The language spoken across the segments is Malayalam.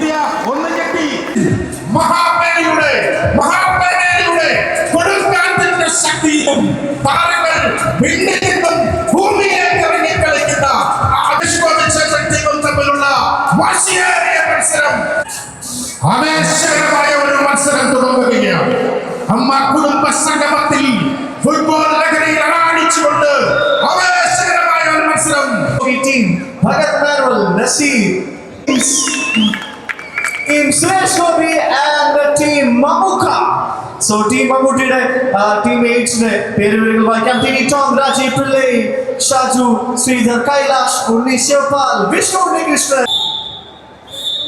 വിദ്യ ഒന്ന് ഞെട്ടി. മഹാപേനയുടെ കൊടുങ്കാറ്റിന്റെ ശക്തിയും താരങ്ങൾ വിണ്ണിൽ നിന്നും ഭൂമിയിലേക്ക് ഇറങ്ങി കളിക്കുന്ന തമ്മിലുള്ള വാശിയേറിയ മത്സരം, ആവേശകരമായ ഒരു മത്സരം തുടങ്ങുകയാണ്. അമ്മ കുടുംബ സംഗമത്തിൽ ഫുട്ബോൾ ലഹരിയിൽ അണാടിച്ചുകൊണ്ട് ആവേശകരമായ ഒരു മത്സരം. Bhagat Marwal, Nasir, Team Suresh Gopi and Team Mamuka. So Team Mammoottyയുടെ teammates-നെ പേരുകൾ വായിക്കാം. Tini Tom, Rajiv Pillai, Shaju, Sridhar, Kailash, Unni Shivpal, Vishnu Unnikrishnan.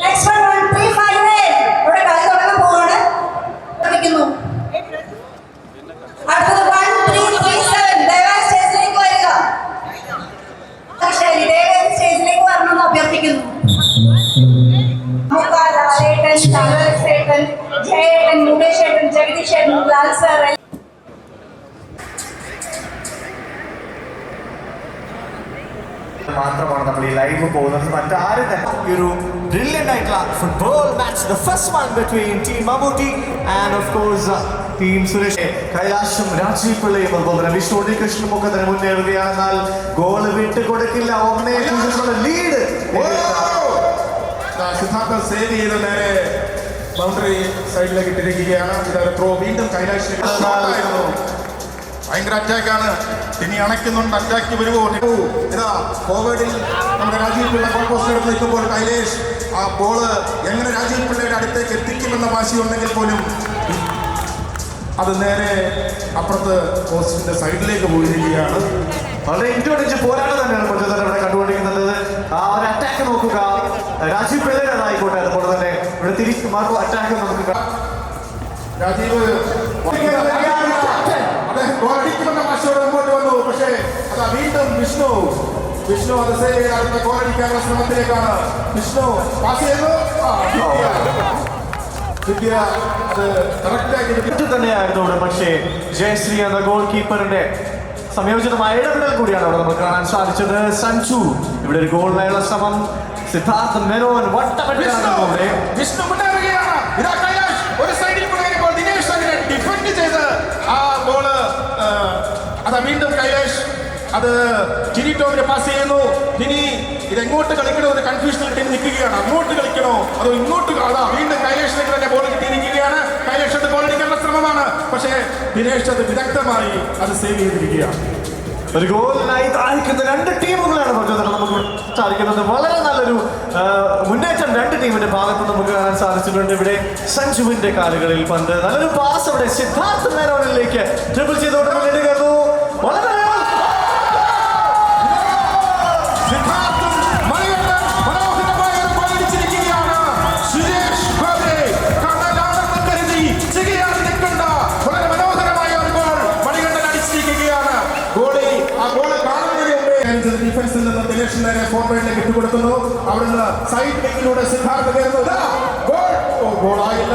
Next one, pre-final. ഇവിടെ കളി തുടങ്ങാൻ പോവാണ്. കളിക്കുന്നു. അടുത്തത് 1-3-3-7. ദയവായി സ്റ്റേജിലേക്ക് വരിക. ശരി, ദയവായി സ്റ്റേജിലേക്ക് വരണമെന്ന് അഭ്യർത്ഥിക്കുന്നു. ലാലേട്ടൻ, ചന്ദ്രശേഖരൻ, ജയേട്ടൻ, മുകേഷേട്ടൻ, ജഗദീഷേട്ടൻ, ലാൽ സാർ മാത്രമാണ് നമ്മൾ ഈ ലൈവ് പോകുന്നത്. മറ്റാരും തന്നെ ഈ ഒരു ബ്രില്യൻ്റ് ആയിട്ടുള്ള football match, the first one between team Mammootty and of course team Suresh. കൈലാഷും രാജീവ് പിള്ളയും അതുപോലെ തന്നെ വിഷ്ണു ഉണ്ണികൃഷ്ണനും ഒക്കെ തന്നെ മുന്നേറുകയാണ്. എന്നാൽ ഗോൾ വിട്ട് കൊടുക്കില്ല. 1-0 ലീഡ്. സിദ്ധാർത്ഥ സേവ് ചെയ്ത് നേരെ ബൗണ്ടറി സൈഡിലേക്ക് ഇട്ടിരിക്കുകയാണ്. ഇതൊരു ത്രോ. വീണ്ടും കൈലാഷ് ഭയങ്കര അറ്റാക്കാണ്. ഇനി അണയ്ക്കുന്നുണ്ട്. അറ്റാക്ക് വരുമോ? ഇതാ ഫോർവേഡിൽ നമ്മുടെ രാജീവ് പിള്ള ഗോൾ പോസ്റ്റ് എടുത്ത് നിൽക്കുമ്പോൾ കൈലേഷ് ആ ബോള് എങ്ങനെ രാജീവ് പിള്ളയുടെ അടുത്തേക്ക് എത്തിക്കുമെന്ന വാശിയുണ്ടെങ്കിൽ പോലും അത് നേരെ അപ്പുറത്ത് പോസ്റ്റിന്റെ സൈഡിലേക്ക് പോയിരിക്കുകയാണ്. വളരെ ഇൻറ്റോടിച്ച് പോരാട്ടം തന്നെയാണ് ഇവിടെ കണ്ടുകൊണ്ടിരിക്കുന്നത്. ആ ഒരു അറ്റാക്ക് നോക്കുക, രാജീവ് പിള്ളേരായിക്കോട്ടെ. അതുപോലെ തന്നെ ഇവിടെ തിരിച്ചു മാറും അറ്റാക്ക് നമുക്ക് രാജീവ് അദ്ദേഹം ഗോളടിക്കുമെന്ന വാശിയോടെ മുമ്പോട്ട് വന്നു. പക്ഷേ അതാ വീണ്ടും വിഷ്ണു അത് സേവ് ചെയ്ത് അടുത്ത ഗോളടിക്കാനുള്ള ശ്രമത്തിലേക്കാണ്. വിഷ്ണു പാസ് ചെയ്യുന്നു. വിദ്യ അത് കറക്റ്റാക്കി തന്നെയായിരുന്നു ഇവിടെ. പക്ഷേ ജയശ്രീ എന്ന ഗോൾ കീപ്പറിന്റെ സംയോജിതമായ ഇടപെടൽ കൂടിയാണ് അവിടെ നമുക്ക് കാണാൻ സാധിച്ചത്. സഞ്ജു ഇവിടെ ഒരു ഗോളിനായുള്ള ശ്രമം. സിദ്ധാർത്ഥ മേനോൻ വട്ടപ്പെട്ടാണ്. വിഷ്ണു മുന്നേറുകയാണ്. ഇതാ കൈലാഷ് ഒരു സൈഡിൽ കൊണ്ടുവരുമ്പോൾ ദിനേശ് അതിനെ ഡിഫെൻഡ് ചെയ്ത് ആ ബോള് അതാ വീണ്ടും കൈലാഷ് അത് ടിനി ടോമിന് പാസ് ചെയ്യുന്നു. ടിനി ഇതെങ്ങോട്ട് കളിക്കണോ എന്ന് കൺഫ്യൂഷനിൽ ടീം നിൽക്കുകയാണ്. അങ്ങോട്ട് കളിക്കണോ അതോ ഇങ്ങോട്ട്? അതാ വീണ്ടും കൈലാഷിലേക്ക് തന്നെ ബോൾ കിട്ടിയിരിക്കുകയാണ്. കൈലാഷ് അത് ബോൾ അടിക്കാനുള്ള ശ്രമമാണ്. പക്ഷേ ദിനേശ് അത് വിദഗ്ധമായി അത് സേവ് ചെയ്തിരിക്കുകയാണ്. ഒരു ഗോളിനായി താഴ്ക്കുന്ന രണ്ട് ടീമുകളാണ് നമുക്ക് സാധിക്കുന്നത്. വളരെ നല്ലൊരു മുന്നേറ്റം രണ്ട് ടീമിന്റെ ഭാഗത്ത് നമുക്ക് കാണാൻ സാധിച്ചിട്ടുണ്ട്. ഇവിടെ സഞ്ജുവിന്റെ കാലുകളിൽ പന്ത്, നല്ലൊരു പാസ് അവിടെ സിദ്ധാർത്ഥ മേനോനിലേക്ക് ട്രിപ്പിൾ ചെയ്തോട്ട് നേടുകയായിരുന്നു. വളരെ ഡിഫൻസിൽ നിന്ന് ദിനേശ് നേരെ ഫോർവേഡിലേക്ക് ഇട്ടുകൊടുക്കുന്നു. അവിടുന്ന് സൈഡ് ബാക്കിലൂടെ സിദ്ധാർത്ഥ കയറുന്നു. ഗോളായില്ല.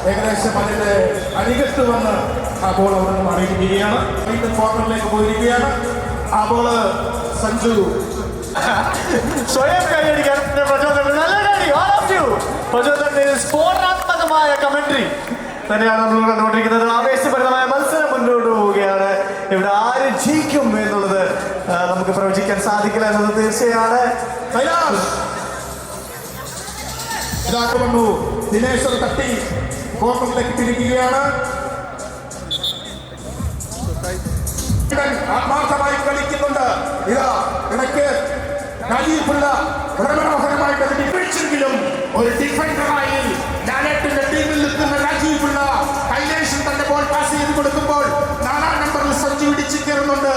ഏകദേശം അതിന്റെ അരികത്ത് വന്ന് ആ ബോൾ അവിടെ നിന്ന് അറിയിക്കുകയാണ്. വീണ്ടും കോർണറിലേക്ക് പോയിരിക്കുകയാണ്. ആ ബോള് സഞ്ജു സ്വയം കൈയടിക്കാൻ സ്ഫോടനാത്മകമായ കമന്ററി തന്നെയാണ് നമ്മൾ കണ്ടുകൊണ്ടിരിക്കുന്നത്. ആവേശപരമായ മത്സരം മുന്നോട്ട് പോവുകയാണ്. ഇവിടെ ആര് ജയിക്കും എന്നുള്ളത് നമുക്ക് പ്രവചിക്കാൻ സാധിക്കില്ല എന്നത് തീർച്ചയാണ്. വന്നു ദിനേശ് തട്ടി കോർണറിലേക്ക് ഇട്ടിരിക്കുകയാണ്. ആത്മാർത്ഥമായി കളിക്കുന്നുണ്ട്. ഇതാ ഇടയ്ക്ക് രാജീവ് പിള്ള വളരെ മനോഹരമായിട്ട് ഡിഫൻസെങ്കിലും ഒരു ഡിഫൻഡറായി ലാലേട്ടന്റെ ടീമിൽ നിൽക്കുന്ന രാജീവ് പിള്ള കൈലേഷൻ തന്റെ ബോൾ പാസ് ചെയ്ത് കൊടുക്കുമ്പോൾ 4-ാം നമ്പറിൽ സഞ്ജു ഇടിച്ചു കയറുന്നുണ്ട്.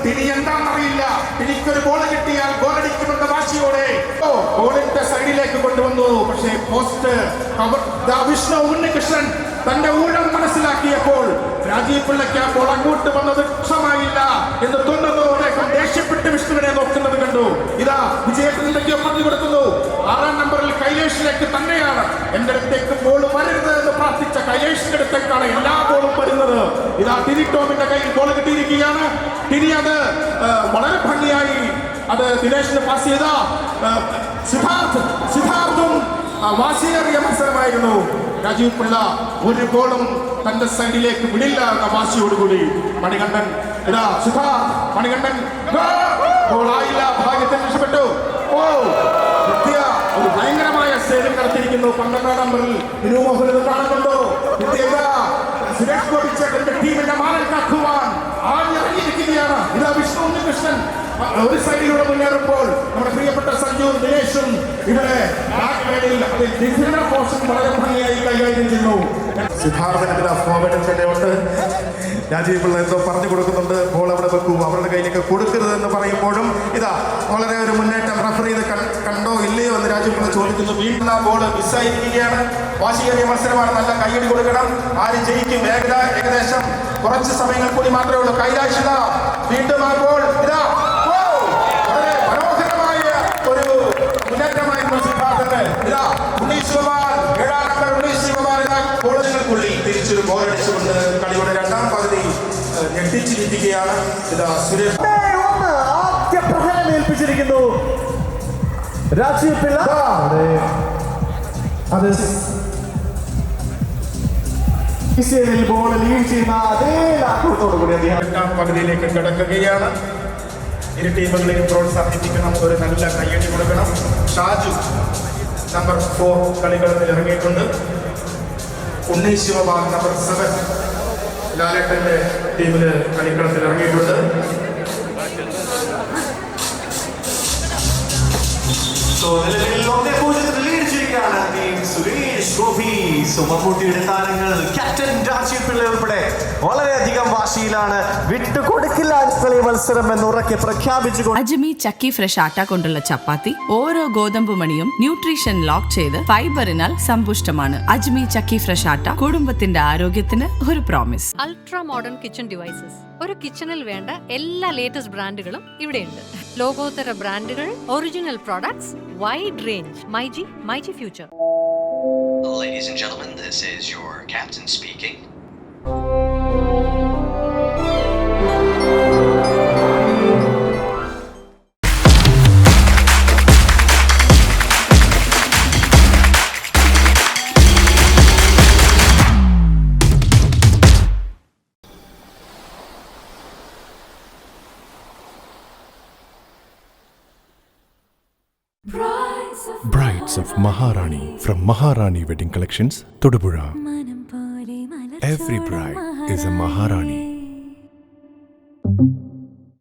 ഇനി എന്താണെന്നറിയില്ല. എനിക്കൊരു ബോൾ കിട്ടിയാൽ ഗോളടിക്കുമെന്ന വാശിയോടെ ഗോളിന്റെ സൈഡിലേക്ക് കൊണ്ടുവന്നു. പക്ഷേ പോസ്റ്റ് വിഷ്ണു ഉണ്ണികൃഷ്ണൻ തന്റെ ഊഴം മനസ്സിലാക്കിയപ്പോൾ രാജീവ് പിള്ളയ്ക്ക് അപ്പോൾ അങ്ങോട്ട് വന്നത് ക്ഷമായില്ല എന്ന് തോന്നുന്നു. അദ്ദേഹം ദേഷ്യപ്പെട്ട് വിഷ്ണുവിനെ നോക്കുന്നത് കണ്ടു. ഇതാ വിജയത്തിന് എന്തൊക്കെയോ പറഞ്ഞു കൊടുക്കുന്നു. 6-ാം നമ്പറിൽ കൈലേഷിലേക്ക് തന്നെയാണ് എന്റെ അടുത്തേക്ക് ബോൾ വരരുത് എന്ന് പ്രാർത്ഥിച്ച കൈലേഷിന്റെ അടുത്തേക്കാണ് എല്ലാ ബോളും വരുന്നത്. ഇതാ ടിനി ടോമിന്റെ കയ്യിൽ ബോൾ കിട്ടിയിരിക്കുകയാണ്. ടിനി അത് വളരെ ഭംഗിയായി അത് ദിനേശിന് പാസ് ചെയ്ത സിദ്ധാർത്ഥും വാശിയേറിയ മത്സരമായിരുന്നു. രാജീവ് പിള്ള ഒരു ഗോളും തന്റെ സൈഡിലേക്ക് വിടില്ല എന്ന വാശിയോടുകൂടി മണികണ്ഠൻ മണികണ്ഠൻ ഗോളായില്ല, ഭാഗ്യത്തിന് രക്ഷപ്പെട്ടു. വിദ്യ ഒരു ഭയങ്കരമായ സേവിങ് നടത്തിയിരിക്കുന്നു. 12 നമ്പറിൽ വിനോമോഹൻ കാണുന്നുണ്ടോ? വിദ്യ സുരേഷ് ഗോപിച്ചേട്ടന്റെ ടീമിന്റെ മാനം കാക്കുവാൻ ആഞ്ഞിറങ്ങിയിരിക്കുകയാണ്. വിഷ്ണു ഉണ്ണികൃഷ്ണൻ ഒരു സൈഡിലൂടെ മുന്നേറുമ്പോൾ നമ്മുടെ പ്രിയപ്പെട്ട സഞ്ജു ദിനേശും ഇവിടെ ഡിഫൻഡർ പോർഷൻ വളരെ ഭംഗിയായി കൈകാര്യം ചെയ്യുന്നു. സിദ്ധാർത്ഥന്റെ ഫോർവേഡിന്റെ രാജീവ് പിള്ള എന്തോ പറഞ്ഞു കൊടുക്കുന്നുണ്ട്. ബോൾ അവിടെ വെക്കൂ, അവരുടെ കയ്യിലേക്ക് കൊടുക്കരുതെന്ന് പറയുമ്പോഴും വളരെ ഒരു മുന്നേറ്റം റഫറി ഇത് കണ്ടോ ഇല്ലയോ എന്ന് രാജീവ് പിള്ള ചോദിക്കുന്നു. വീണ്ടും ആ ബോൾ മിസ്സായിരിക്കുകയാണ്. വാശിയേറിയ മത്സരമാണ്. നല്ല കൈയടി കൊടുക്കണം. ആര് ജയിക്കും? വേഗത ഏകദേശം കുറച്ച് സമയങ്ങൾ കൂടി മാത്രമേ ഉള്ളൂ. കൈലാഷ് വീണ്ടും ആ ബോൾ വളരെ മനോഹരമായ ഒരു മുന്നേറ്റമായിരുന്നു സിദ്ധാർത്ഥന്റെ. ഉണ്ണീശ്വമാർ 7ാം നമ്പർ ഉണ്ണീശ്വമാർ ഗോളുകൾക്കുള്ളിൽ തിരിച്ചൊരു ഗോളടിച്ചുകൊണ്ട് കളിയുടെ 2ാം പകുതി ഞെട്ടിച്ചിരിക്കുകയാണ്. സുരേഷ് ആദ്യ പ്രഹരം ഏൽപ്പിച്ചിരിക്കുന്നു രാജീവ് പിള്ള. അത് ബോൾ ലീഡ് ചെയ്യുന്ന അതേ ലാഘവത്തോടുകൂടി അദ്ദേഹം 2ാം പകുതിയിലേക്ക് കിടക്കുകയാണ്. ഇരു ടീമുകളെയും പ്രോത്സാഹിപ്പിക്കണം. ഒരു നല്ല കയ്യടി കൊടുക്കണം. ഷാജു നമ്പർ 4 കളികളത്തിൽ ഇറങ്ങിയിട്ടുണ്ട്. ഉണ്ണീശ്വമാർ നമ്പർ 7 ലാലേട്ടന്റെ ടീമില് കളിക്കളത്തിൽ ഇറങ്ങിയിട്ടുണ്ട്. സുരേഷ് ഗോപി, മമ്മൂട്ടിയുടെ താരങ്ങൾ ക്യാപ്റ്റൻ രാജീവ് പിള്ള ഉൾപ്പെടെ വളരെയധികം വാശിയിലാണ്. വിട്ടുകൊടുക്കില്ല കളി മത്സരം എന്ന് ഉറക്കെ പ്രഖ്യാപിച്ചുകൊണ്ട് അജ്മി ചക്കി ഫ്രഷ് ആട്ട കൊണ്ടുള്ള ചപ്പാത്തി ഓരോ ഗോതമ്പ് മണിയും ന്യൂട്രീഷൻ ലോക്ക് ചെയ്ത് ഫൈബറിനാൽ സമ്പുഷ്ടമാണ്. അജ്മി ചക്കി ഫ്രഷ് ആട്ട കുടുംബത്തിന്റെ ആരോഗ്യത്തിന് ഒരു promise. Ultra modern kitchen devices. ഒരു കിച്ചണിൽ വേണ്ട എല്ലാ ലേറ്റസ്റ്റ് ബ്രാൻഡുകളും ഇവിടെയുണ്ട്. ലോകോത്തര ബ്രാൻഡുകൾ, original products, wide range. MyG future. Ladies and gentlemen, this is your captain speaking. Brides of Maharani from Maharani Wedding Collections, Todupuzha. Every bride is a Maharani.